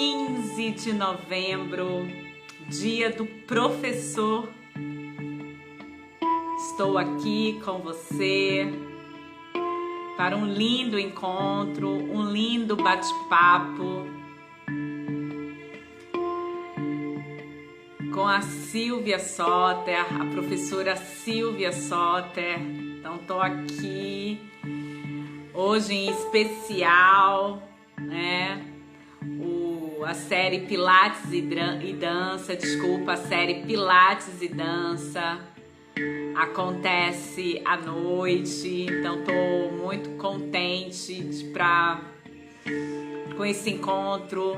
15 de novembro, dia do professor. Estou aqui com você para um lindo encontro, um lindo bate-papo com a Silvia Soter, a professora Silvia Soter. Então, estou aqui hoje em especial, né? A série Pilates e Dança, desculpa, a série Pilates e Dança acontece à noite, então estou muito contente com esse encontro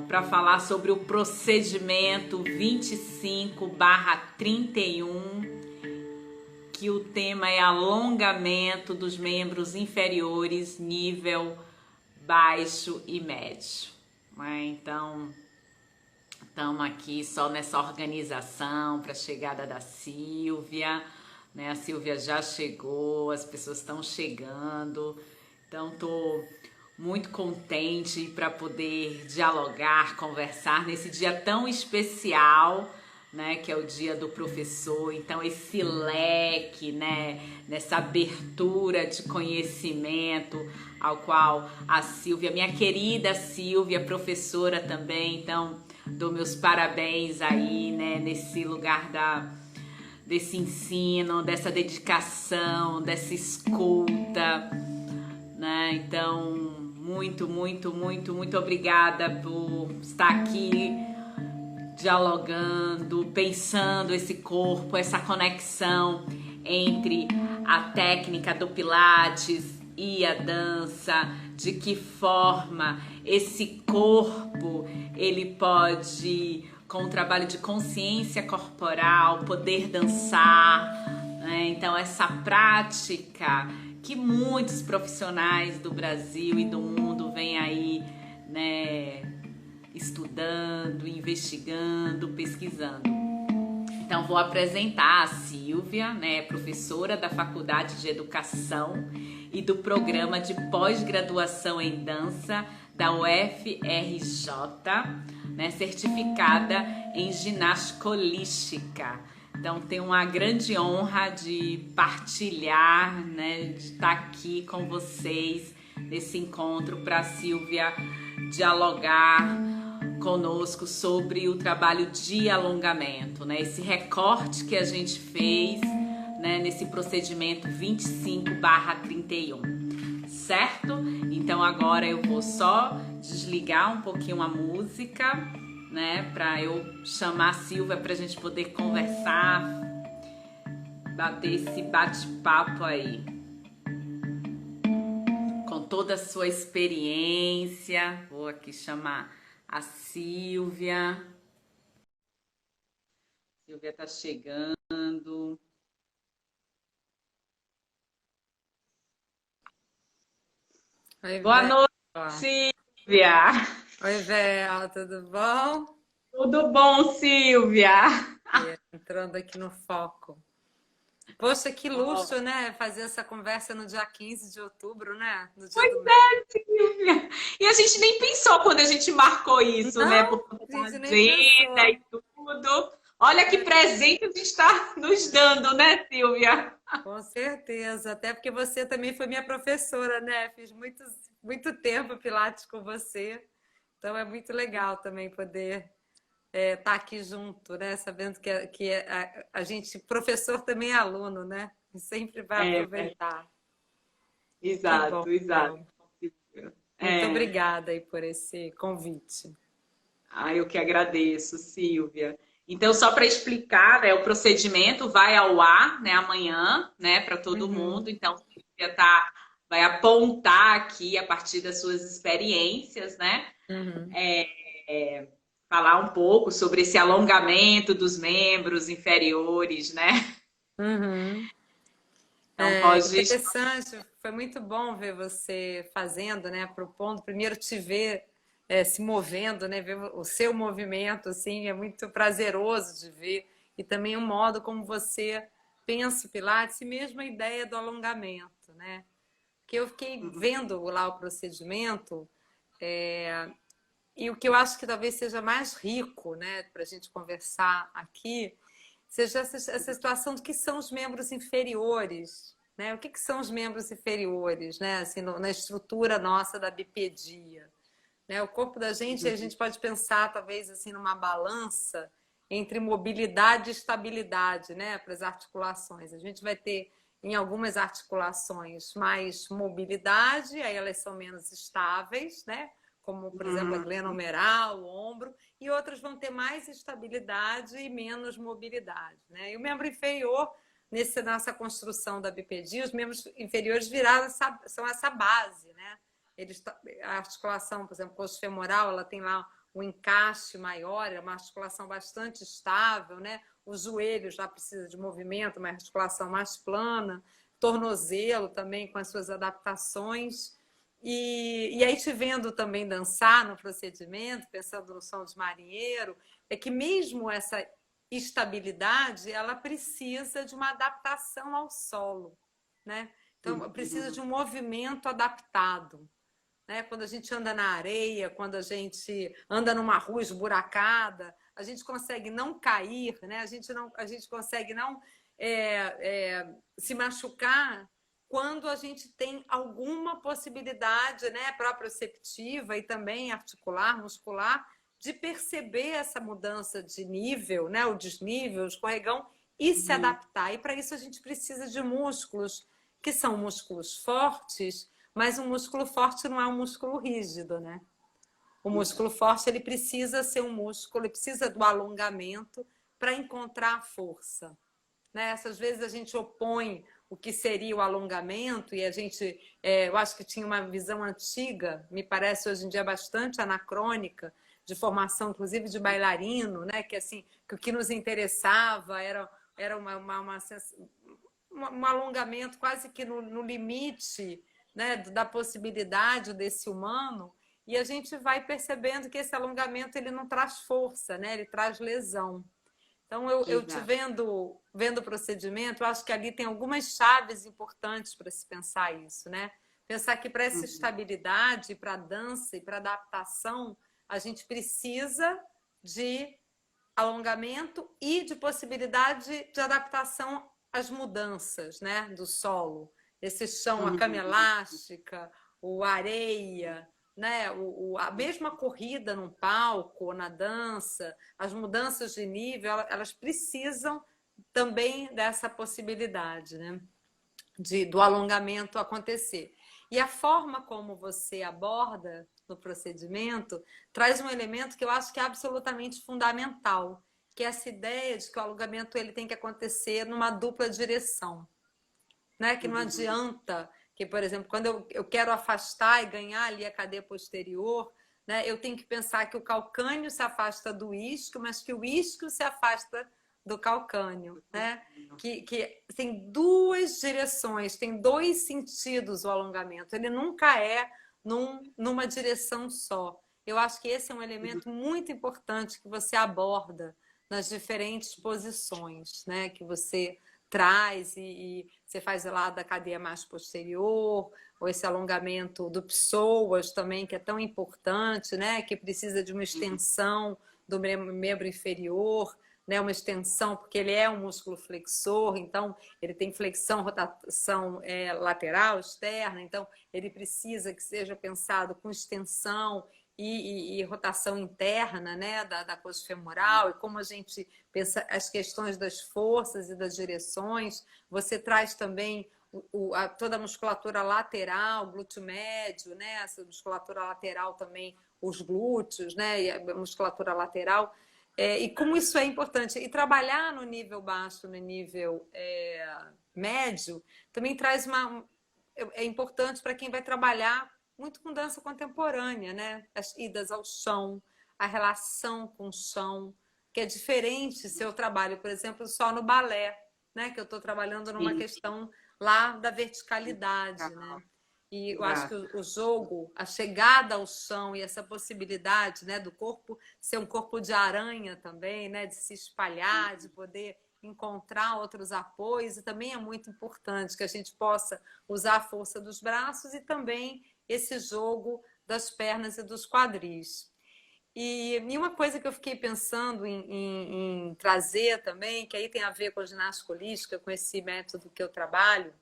para falar sobre o procedimento 25/31, que o tema é alongamento dos membros inferiores, nível baixo e médio. Então, estamos aqui só nessa organização para a chegada da Silvia, né? A Silvia já chegou, as pessoas estão chegando, então estou muito contente para poder dialogar, conversar nesse dia tão especial, né, que é o dia do professor. Então esse leque, né, nessa abertura de conhecimento ao qual a Silvia, minha querida Silvia, professora também, então dou meus parabéns aí, né, nesse lugar desse ensino, dessa dedicação, dessa escuta, né? Então muito obrigada por estar aqui dialogando, pensando esse corpo, essa conexão entre a técnica do Pilates e a dança, de que forma esse corpo ele pode, com o trabalho de consciência corporal, poder dançar, né? Então essa prática que muitos profissionais do Brasil e do mundo vêm aí, né, estudando, investigando, pesquisando. Então vou apresentar a Silvia, né, professora da Faculdade de Educação e do Programa de Pós-Graduação em Dança da UFRJ, né, certificada em ginástica holística. Então tenho uma grande honra de partilhar, né, de estar aqui com vocês nesse encontro para a Silvia dialogar conosco sobre o trabalho de alongamento, né? Esse recorte que a gente fez, né, nesse procedimento 25/31, certo? Então agora eu vou só desligar um pouquinho a música, né, para eu chamar a Silvia para a gente poder conversar, bater esse bate-papo aí com toda a sua experiência. Vou aqui chamar a Silvia. Silvia tá chegando. Oi, Boa Vé. noite, Silvia. Oi, Vé, tudo bom? Tudo bom, Silvia? Entrando aqui no foco. Poxa, que luxo, né? Fazer essa conversa no dia 15 de outubro, né? No dia Pois do médico. é, Silvia. E a gente nem pensou quando a gente marcou isso, né? Não, Por conta a da gente nem agenda pensou. e tudo. Olha que presente a gente está nos dando, né, Silvia? Com certeza. Até porque você também foi minha professora, né? Fiz muito tempo Pilates com você. Então é muito legal também poder estar aqui junto, né? Sabendo a gente, professor também é aluno, né? E sempre vai É, aproveitar. Que bom. exato, exato. Muito É. obrigada aí por esse convite. Eu que agradeço, Silvia. Então, só para explicar, né, o procedimento vai ao ar, né, amanhã, né, para todo Uhum, mundo. Então, Silvia vai apontar aqui a partir das suas experiências, né, uhum. falar um pouco sobre esse alongamento dos membros inferiores, né. Uhum. Então, Interessante, foi muito bom ver você fazendo, né? Propondo, primeiro te ver se movendo, né? Ver o seu movimento, assim, é muito prazeroso de ver. E também o modo como você pensa o Pilates e mesmo a ideia do alongamento, né? Porque eu fiquei vendo lá o procedimento E o que eu acho que talvez seja mais rico, né, para a gente conversar aqui, seja essa situação do que são os membros inferiores, né? O que são os membros inferiores, né? Assim, na estrutura nossa da bipedia, né? O corpo da gente, a gente pode pensar talvez assim numa balança entre mobilidade e estabilidade, né? Para as articulações. A gente vai ter em algumas articulações mais mobilidade, aí elas são menos estáveis, né? Como, por exemplo, a glenomeral, o ombro, e outras vão ter mais estabilidade e menos mobilidade, né? E o membro inferior, nessa construção da bipedia, os membros inferiores são essa base, né? A articulação, por exemplo, coxo-femoral, ela tem lá um encaixe maior, é uma articulação bastante estável, né? O joelho já precisa de movimento, uma articulação mais plana, tornozelo também com as suas adaptações. E aí, te vendo também dançar no procedimento, pensando no som de marinheiro, é que mesmo essa estabilidade, ela precisa de uma adaptação ao solo, né? Então, precisa de um movimento adaptado, né? Quando a gente anda na areia, quando a gente anda numa rua esburacada, a gente consegue não cair, né? A gente consegue não se machucar quando a gente tem alguma possibilidade, né, proprioceptiva e também articular, muscular, de perceber essa mudança de nível, né, o desnível, o escorregão, e se adaptar. E para isso a gente precisa de músculos que são músculos fortes, mas um músculo forte não é um músculo rígido, né? O músculo forte, ele precisa ser um músculo, ele precisa do alongamento para encontrar a força, né? Essas vezes a gente opõe o que seria o alongamento e a gente, eu acho que tinha uma visão antiga, me parece hoje em dia bastante anacrônica, de formação, inclusive de bailarino, né? Que assim, que o que nos interessava era um alongamento quase que no limite, né, da possibilidade desse humano, e a gente vai percebendo que esse alongamento ele não traz força, né? Ele traz lesão. Então, eu te vendo o procedimento, eu acho que ali tem algumas chaves importantes para se pensar isso, né? Pensar que para essa estabilidade, para a dança e para a adaptação, a gente precisa de alongamento e de possibilidade de adaptação às mudanças, né, do solo. Esse chão, a cama elástica, o areia, né, a mesma corrida num palco ou na dança, as mudanças de nível, elas precisam também dessa possibilidade, né, do alongamento acontecer. E a forma como você aborda no procedimento traz um elemento que eu acho que é absolutamente fundamental, que é essa ideia de que o alongamento ele tem que acontecer numa dupla direção, né? Que não adianta que, por exemplo, quando eu quero afastar e ganhar ali a cadeia posterior, né, eu tenho que pensar que o calcânio se afasta do isquio, mas que o isquio se afasta do calcânio, né? Que tem duas direções, tem dois sentidos o alongamento. Ele nunca é numa direção só. Eu acho que esse é um elemento muito importante que você aborda nas diferentes posições, né? Que você traz e você faz lá da cadeia mais posterior, ou esse alongamento do psoas também, que é tão importante, né? Que precisa de uma extensão do membro inferior, né? Uma extensão, porque ele é um músculo flexor, então ele tem flexão, rotação lateral, externa, então ele precisa que seja pensado com extensão e rotação interna, né, da coxa femoral, e como a gente pensa as questões das forças e das direções. Você traz também toda a musculatura lateral, glúteo médio, né, essa musculatura lateral também, os glúteos, né, e a musculatura lateral. E como isso é importante. E trabalhar no nível baixo, no nível médio, também traz é importante para quem vai trabalhar muito com dança contemporânea, né? As idas ao chão, a relação com o chão, que é diferente se eu trabalho, por exemplo, só no balé, né? Que eu estou trabalhando numa questão lá da verticalidade, né? E eu acho que o jogo, a chegada ao chão e essa possibilidade, né, do corpo ser um corpo de aranha também, né, de se espalhar, de poder encontrar outros apoios, e também é muito importante que a gente possa usar a força dos braços e também esse jogo das pernas e dos quadris. E uma coisa que eu fiquei pensando em trazer também, que aí tem a ver com a ginástica holística, com esse método que eu trabalho,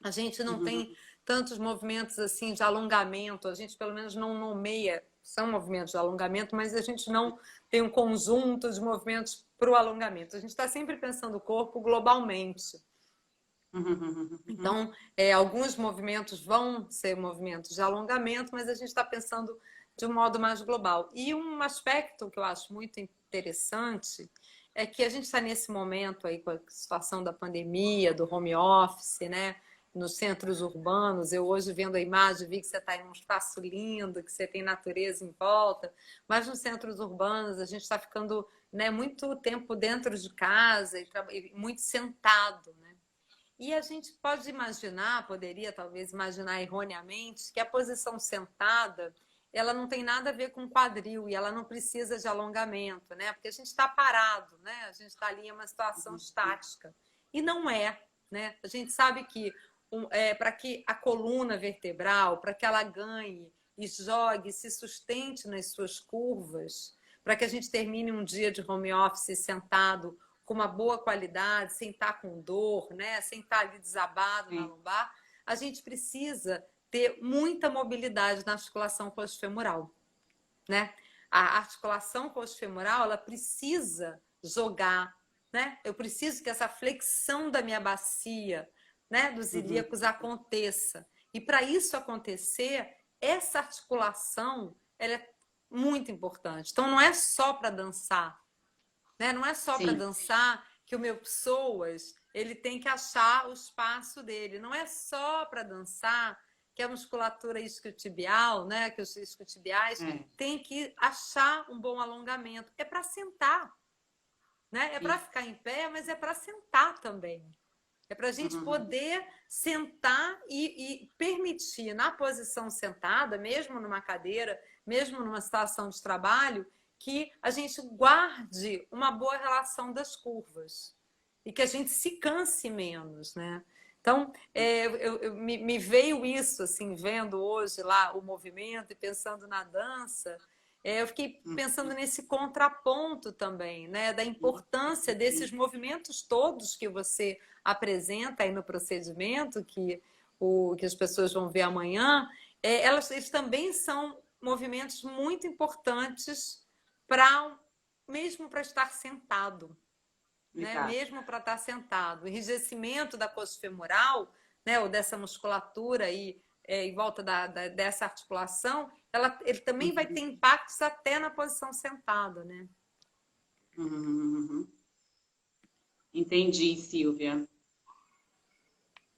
a gente não tem tantos movimentos assim de alongamento, a gente pelo menos não nomeia, são movimentos de alongamento, mas a gente não tem um conjunto de movimentos para o alongamento. A gente está sempre pensando o corpo globalmente. Então, alguns movimentos vão ser movimentos de alongamento, mas a gente está pensando de um modo mais global. E um aspecto que eu acho muito interessante é que a gente está nesse momento aí com a situação da pandemia, do home office, né? Nos centros urbanos. Eu hoje vendo a imagem vi que você está em um espaço lindo, que você tem natureza em volta, mas nos centros urbanos a gente está ficando, né, muito tempo dentro de casa e muito sentado, né? E a gente pode imaginar, poderia talvez imaginar erroneamente, que a posição sentada ela não tem nada a ver com quadril e ela não precisa de alongamento, né? Porque a gente está parado, né? A gente está ali em uma situação estática. E não é, né? A gente sabe que para que a coluna vertebral, para que ela ganhe e jogue, se sustente nas suas curvas, para que a gente termine um dia de home office sentado com uma boa qualidade, sem estar com dor, né? Sem estar ali desabado na lombar, a gente precisa ter muita mobilidade na articulação coxofemoral, né? A articulação coxofemoral, ela precisa jogar, né? Eu preciso que essa flexão da minha bacia, né, dos ilíacos aconteça. E para isso acontecer, essa articulação, ela é muito importante. Então não é só para dançar, né? Não é só para dançar que o meu psoas, ele tem que achar o espaço dele. Não é só para dançar que a musculatura isquiotibial, né, que os isquiotibiais tem que achar um bom alongamento. É para sentar, né? É para ficar em pé, mas é para sentar também. É para a gente poder sentar e permitir, na posição sentada, mesmo numa cadeira, mesmo numa situação de trabalho, que a gente guarde uma boa relação das curvas e que a gente se canse menos, né? Então, me veio isso, assim, vendo hoje lá o movimento e pensando na dança, eu fiquei pensando nesse contraponto também, né? Da importância desses movimentos todos que você apresenta aí no procedimento, que as pessoas vão ver amanhã, eles também são movimentos muito importantes mesmo para estar sentado, né? Mesmo para estar sentado. O enrijecimento da coxa femoral, né? Ou dessa musculatura aí, em volta dessa articulação, ele também vai ter impactos até na posição sentada, né? Entendi, Silvia.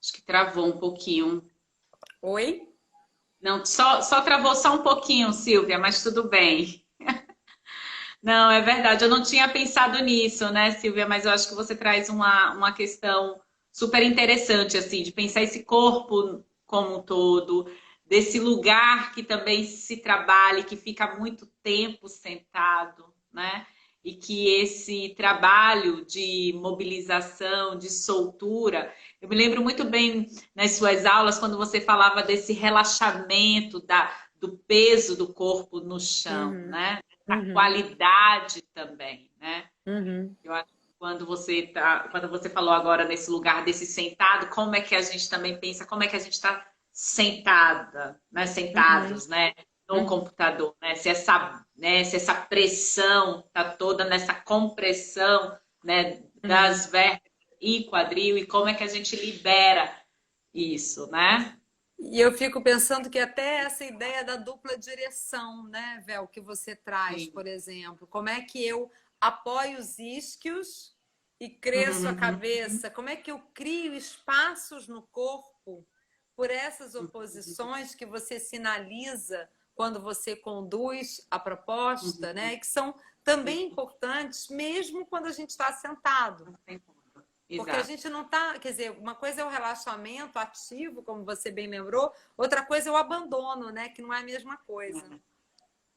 Acho que travou um pouquinho. Oi? Não, só travou só um pouquinho, Silvia, mas tudo bem. Não, é verdade, eu não tinha pensado nisso, né, Silvia? Mas eu acho que você traz uma questão super interessante, assim, de pensar esse corpo como um todo, desse lugar que também se trabalha, que fica muito tempo sentado, né? E que esse trabalho de mobilização, de soltura, eu me lembro muito bem nas suas aulas, quando você falava desse relaxamento do peso do corpo no chão, né? A qualidade também, né? Eu acho que quando você falou agora nesse lugar desse sentado, como é que a gente também pensa, como é que a gente está sentada, né? Sentados, né? No computador, né? Se essa pressão está toda nessa compressão, né? Das vértebras e quadril, e como é que a gente libera isso, né? E eu fico pensando que até essa ideia da dupla direção, né, Vel, que você traz, Sim. por exemplo, como é que eu apoio os isquios e cresço a cabeça? Como é que eu crio espaços no corpo por essas oposições que você sinaliza quando você conduz a proposta, né? E que são também importantes, mesmo quando a gente está sentado. Porque a gente não está, quer dizer, uma coisa é o relaxamento ativo, como você bem lembrou, outra coisa é o abandono, né? Que não é a mesma coisa.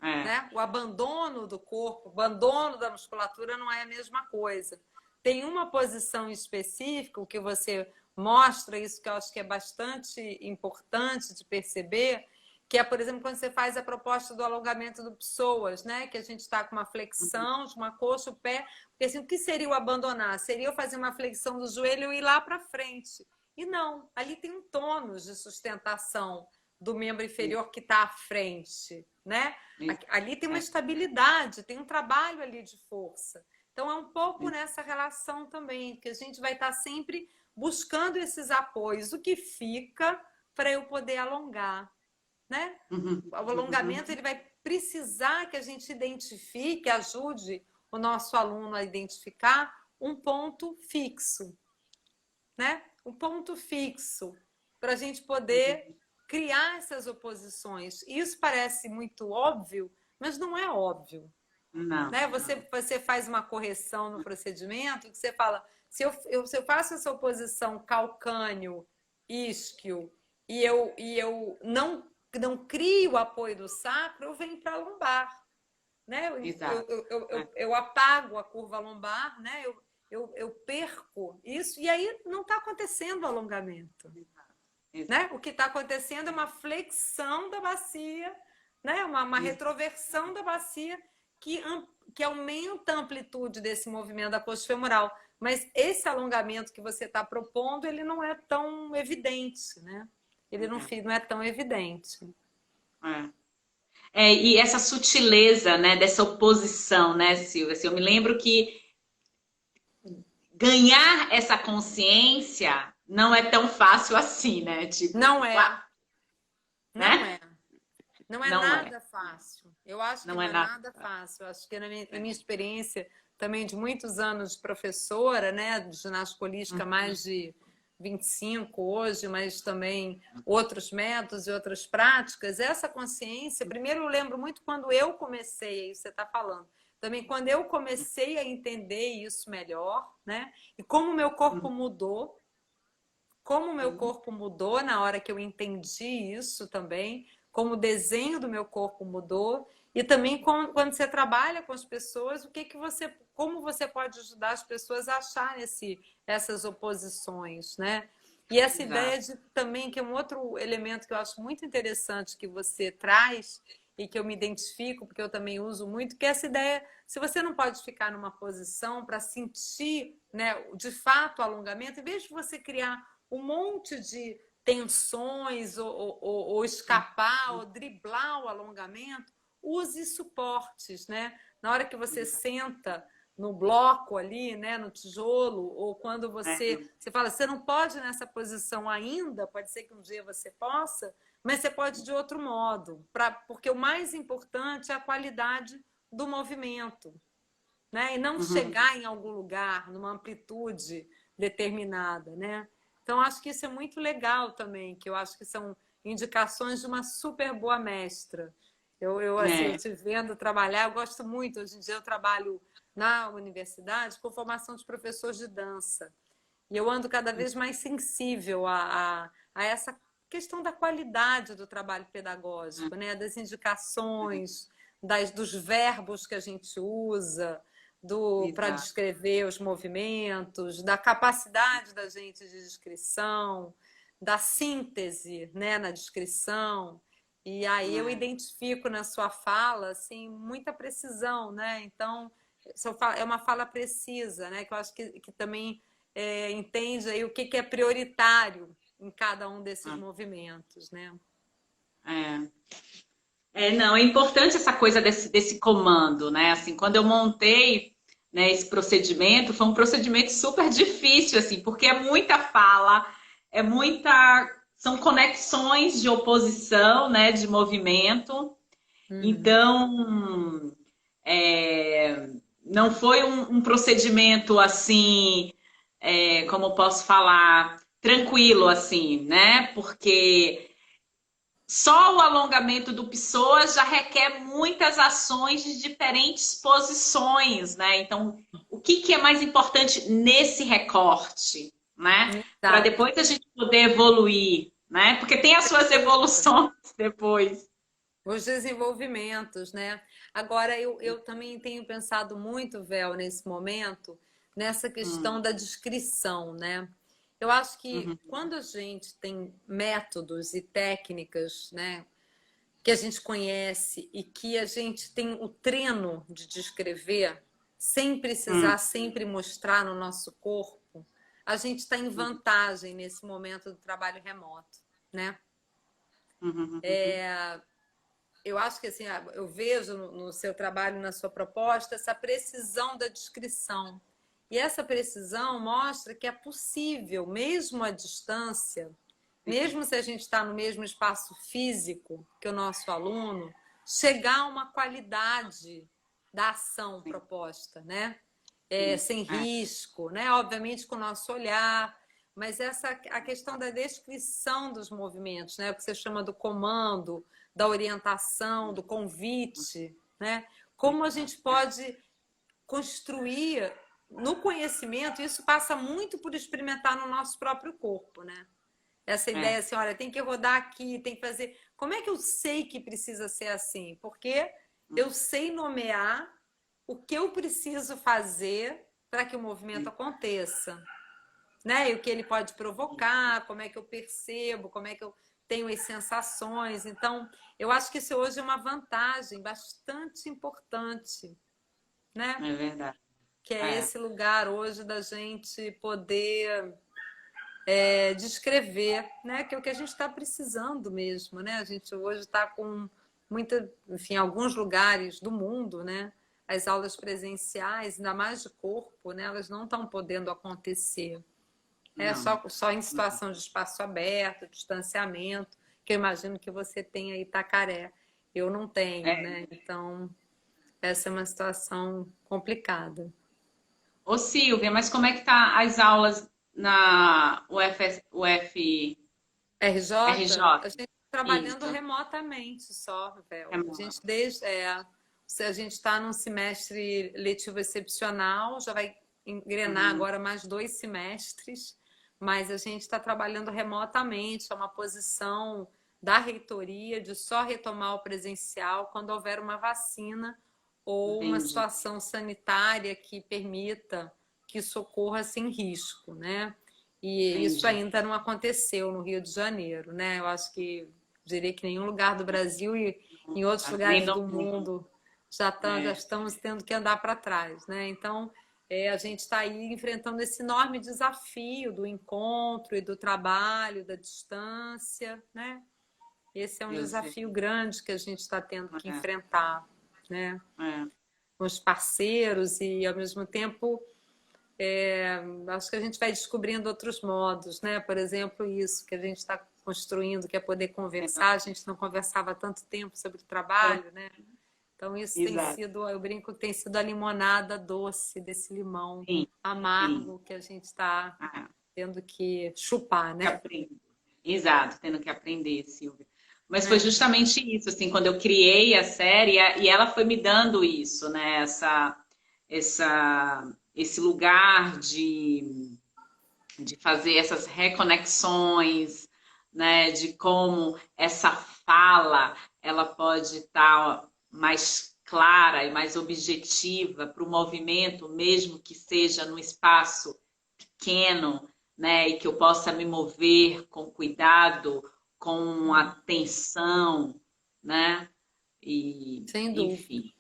Né? O abandono do corpo, o abandono da musculatura não é a mesma coisa. Tem uma posição específica, o que você mostra, isso que eu acho que é bastante importante de perceber, que é, por exemplo, quando você faz a proposta do alongamento do psoas, né? Que a gente está com uma flexão de uma coxa, o pé. Porque assim, o que seria o abandonar? Seria eu fazer uma flexão do joelho e ir lá para frente. E não, ali tem um tônus de sustentação do membro inferior que está à frente, né? Ali tem uma estabilidade, tem um trabalho ali de força. Então é um pouco nessa relação também, que a gente vai estar sempre buscando esses apoios. O que fica para eu poder alongar, né? O alongamento ele vai precisar que a gente identifique, ajude o nosso aluno a identificar um ponto fixo, né? Um ponto fixo para a gente poder criar essas oposições. Isso parece muito óbvio, mas não é óbvio. Não. Né? Você faz uma correção no procedimento que você fala, se eu faço essa oposição calcâneo, isquio, e eu não crio o apoio do sacro, eu venho para a lombar. Né? Eu apago a curva lombar, né? Eu perco isso, e aí não está acontecendo o alongamento. Né? O que está acontecendo é uma flexão da bacia, né? uma retroversão da bacia que aumenta a amplitude desse movimento da coxa femoral. Mas esse alongamento que você está propondo, ele não é tão evidente, né? Ele não é tão evidente. E essa sutileza, né, dessa oposição, né, Silvia? Assim, eu me lembro que ganhar essa consciência não é tão fácil assim, né? Tipo, não é. Não né? é. Não é nada fácil. Eu acho que não é nada fácil. Eu acho que na minha experiência também de muitos anos de professora, né, de ginástica holística, mais de 25 hoje, mas também outros métodos e outras práticas, essa consciência, primeiro eu lembro muito quando eu comecei, aí você está falando, também quando eu comecei a entender isso melhor, né, e como o meu corpo mudou, na hora que eu entendi isso também, como o desenho do meu corpo mudou, e também quando você trabalha com as pessoas, como você pode ajudar as pessoas a acharem essas oposições, né? E essa ideia de também, que é um outro elemento que eu acho muito interessante que você traz e que eu me identifico, porque eu também uso muito, que é essa ideia, se você não pode ficar numa posição para sentir, né, de fato o alongamento, em vez de você criar um monte de tensões ou escapar ou driblar o alongamento, use suportes, né? Na hora que você senta no bloco ali, né, no tijolo, ou quando você fala, você não pode nessa posição ainda, pode ser que um dia você possa, mas você pode de outro modo, porque o mais importante é a qualidade do movimento, né? E não chegar em algum lugar, numa amplitude determinada, né? Então, acho que isso é muito legal também, que eu acho que são indicações de uma super boa mestra. Eu te vendo trabalhar, eu gosto muito. Hoje em dia eu trabalho na universidade com formação de professores de dança. E eu ando cada vez mais sensível a essa questão da qualidade do trabalho pedagógico, né? Das indicações, dos verbos que a gente usa, para descrever os movimentos, da capacidade da gente de descrição, da síntese, né, na descrição. E aí eu identifico na sua fala assim, muita precisão, né? Então, é uma fala precisa, né? Que eu acho que também entende aí o que é prioritário em cada um desses movimentos, né? Não, é importante essa coisa desse comando, né? Assim, quando eu montei, né, esse procedimento, foi um procedimento super difícil, assim, porque é muita fala, são conexões de oposição, né, de movimento. Então, não foi um procedimento assim, como eu posso falar, tranquilo, assim, né? Porque só o alongamento do psoas já requer muitas ações de diferentes posições, né? Então, o que é mais importante nesse recorte, né? Para depois a gente poder evoluir, né? Porque tem as suas evoluções depois. Os desenvolvimentos, né? Agora, eu também tenho pensado muito, Vel, nesse momento, nessa questão da descrição, né? Eu acho que quando a gente tem métodos e técnicas, né, que a gente conhece e que a gente tem o treino de descrever, sem precisar sempre mostrar no nosso corpo, a gente está em vantagem nesse momento do trabalho remoto, né? Eu acho que assim, eu vejo no seu trabalho, na sua proposta, essa precisão da descrição. E essa precisão mostra que é possível, mesmo à distância, mesmo se a gente está no mesmo espaço físico que o nosso aluno, chegar a uma qualidade da ação proposta, né? Sem risco, né? Obviamente com o nosso olhar, mas a questão da descrição dos movimentos, né? O que você chama do comando, da orientação, do convite, né? Como a gente pode construir no conhecimento, isso passa muito por experimentar no nosso próprio corpo, né? Essa ideia assim, olha, tem que rodar aqui, tem que fazer. Como é que eu sei que precisa ser assim? Porque eu sei nomear o que eu preciso fazer para que o movimento aconteça, né? E o que ele pode provocar, como é que eu percebo, como é que eu tenho as sensações. Então, eu acho que isso hoje é uma vantagem bastante importante, né? É verdade. Que é esse lugar hoje da gente poder descrever, né? Que é o que a gente está precisando mesmo, né? A gente hoje está com muita, enfim, alguns lugares do mundo, né? As aulas presenciais, ainda mais de corpo, né? Elas não estão podendo acontecer. Só em situação de espaço aberto, distanciamento, que eu imagino que você tem aí Itacaré. Eu não tenho, né? Então, essa é uma situação complicada. Ô Silvia, mas como é que tá as aulas na RJ, RJ? a gente trabalhando Isso. remotamente só, Vel. A Remoto. gente a gente está num semestre letivo excepcional, já vai engrenar agora mais 2 semestres, mas a gente está trabalhando remotamente, é uma posição da reitoria de só retomar o presencial quando houver uma vacina ou uma situação sanitária que permita que isso ocorra sem risco, né? E isso ainda não aconteceu no Rio de Janeiro, né? Eu acho que diria que nenhum lugar do Brasil e em outros lugares do mundo já estamos tendo que andar para trás, né? Então, a gente está aí enfrentando esse enorme desafio do encontro e do trabalho, da distância, né? Esse é um desafio grande que a gente está tendo que enfrentar, né? Com os parceiros e, ao mesmo tempo, acho que a gente vai descobrindo outros modos, né? Por exemplo, isso que a gente está construindo, que é poder conversar. A gente não conversava há tanto tempo sobre o trabalho, né? Então, isso tem sido, eu brinco que tem sido a limonada doce desse limão amargo que a gente está tendo que chupar, né? Exato, tendo que aprender, Silvia. Mas foi justamente isso, assim, quando eu criei a série, e ela foi me dando isso, né? Esse lugar de fazer essas reconexões, né? De como essa fala ela pode estar mais clara e mais objetiva para o movimento, mesmo que seja num espaço pequeno, né? E que eu possa me mover com cuidado, com atenção, né? E, Sem dúvida. enfim.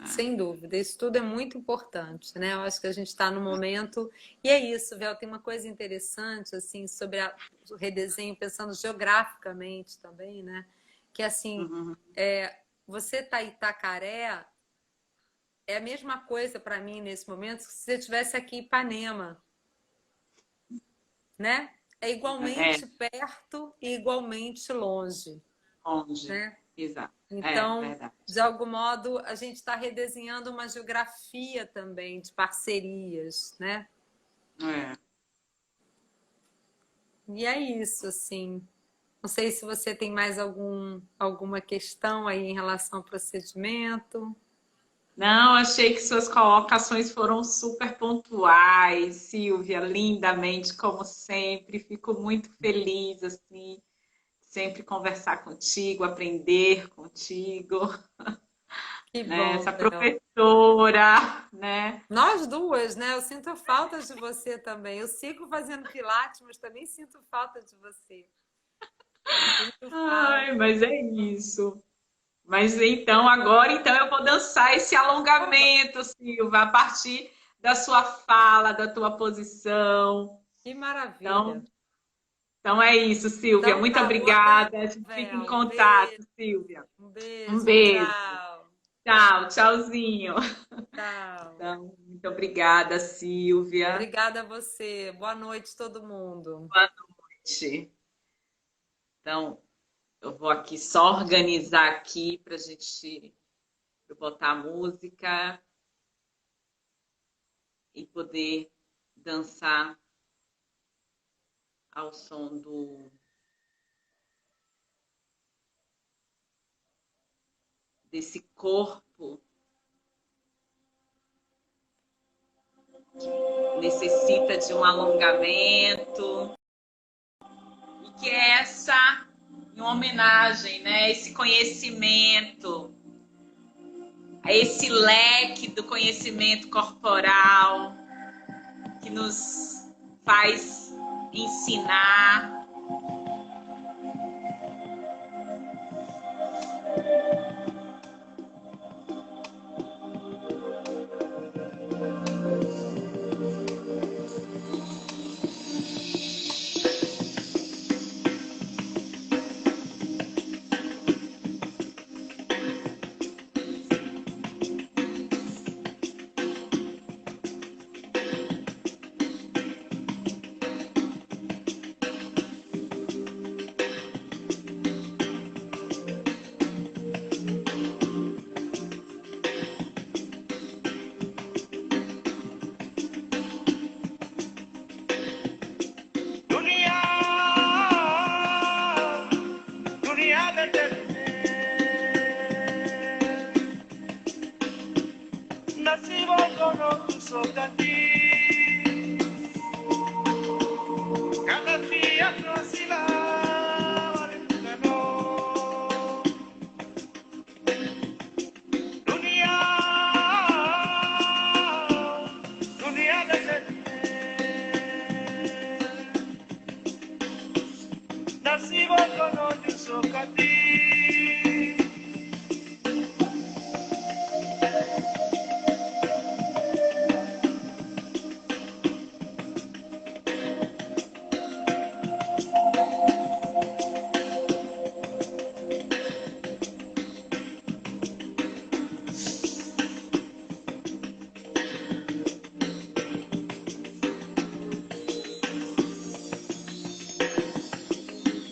Sem dúvida, isso tudo é muito importante, né? Eu acho que a gente está no momento. E é isso, Vel, tem uma coisa interessante, assim, sobre o redesenho, pensando geograficamente também, né? Que, assim, você tá em Itacaré, é a mesma coisa para mim nesse momento que se você estivesse aqui em Ipanema, né? É igualmente perto e igualmente longe. Longe, né? exato. Então, de algum modo, a gente está redesenhando uma geografia também de parcerias, né? E é isso, assim. Não sei se você tem mais alguma questão aí em relação ao procedimento. Não, achei que suas colocações foram super pontuais, Silvia, lindamente, como sempre. Fico muito feliz, assim, sempre conversar contigo, aprender contigo, Que né? bom, Essa Bel. professora, né? Nós duas, né? Eu sinto falta de você também. Eu sigo fazendo pilates, mas também sinto falta de você. Sinto Ai, falta. mas é isso. Mas então, agora então eu vou dançar esse alongamento, Silva, a partir da sua fala, da tua posição. Que maravilha. Então, então é isso, Silvia. Então Muito tá, vou obrigada. A gente fica em Bela, contato, Silvia. um Um beijo, beijo. tchau, Tchau, tchauzinho. tchau. Então, muito obrigada, Silvia. Obrigada a você. Boa noite, todo mundo. Boa noite. Então, eu vou aqui só organizar aqui para a gente eu botar a música e poder dançar ao som desse corpo que necessita de um alongamento e que é essa em homenagem, né? Esse conhecimento, a esse leque do conhecimento corporal que nos faz ensinar. दुनिया दुनिया में चलते नसीबों को no kusogati cada día no asila no दुनिया दुनिया में चलते nasibo kono jusokati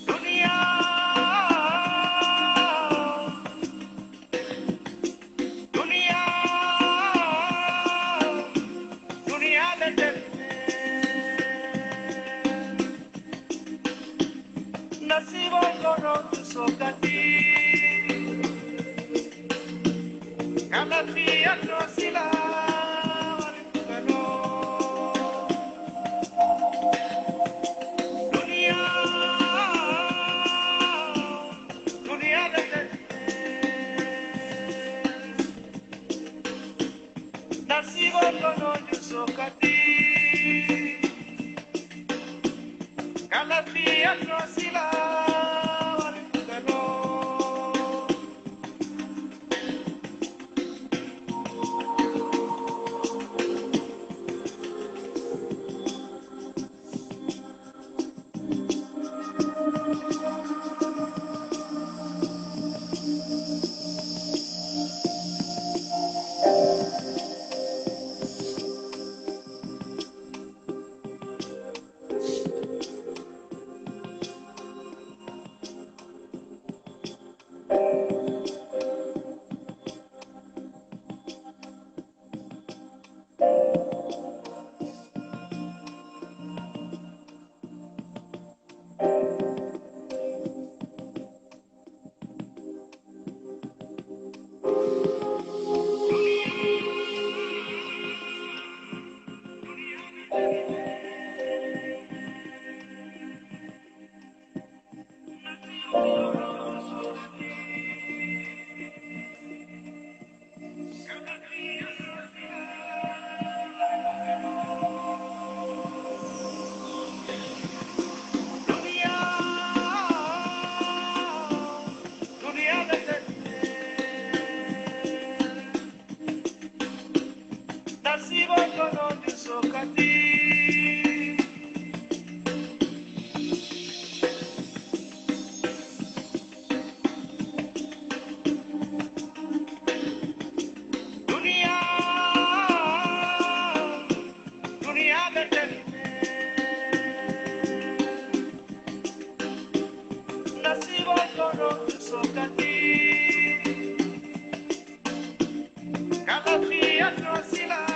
dunia dunia dunia letente nasibo kono jusokati kama pia no sila no dunia dunia letente nasibo kono jusokati kama pia no sila no dunia sou cantinho. Cada dia trouxe lá.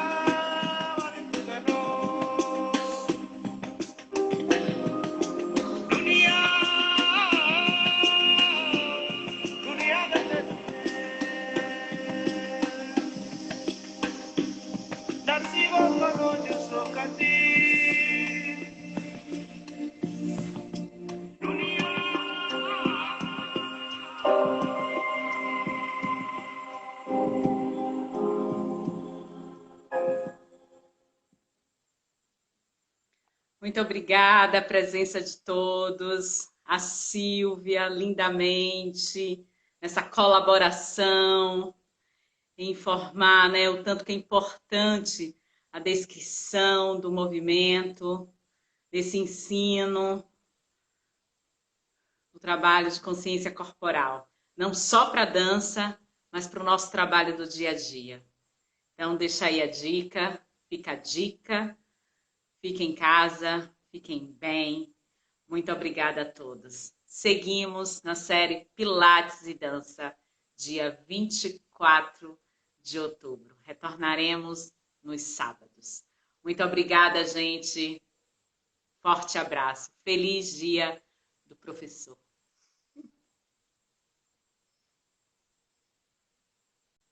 Muito obrigada a presença de todos, a Silvia, lindamente, essa colaboração, informar, né, o tanto que é importante a descrição do movimento, desse ensino, o trabalho de consciência corporal, não só para a dança, mas para o nosso trabalho do dia a dia. Então, deixa aí a dica, fica a dica. Fiquem em casa, fiquem bem. Muito obrigada a todos. Seguimos na série Pilates e Dança, dia 24 de outubro. Retornaremos nos sábados. Muito obrigada, gente. Forte abraço. Feliz dia do professor.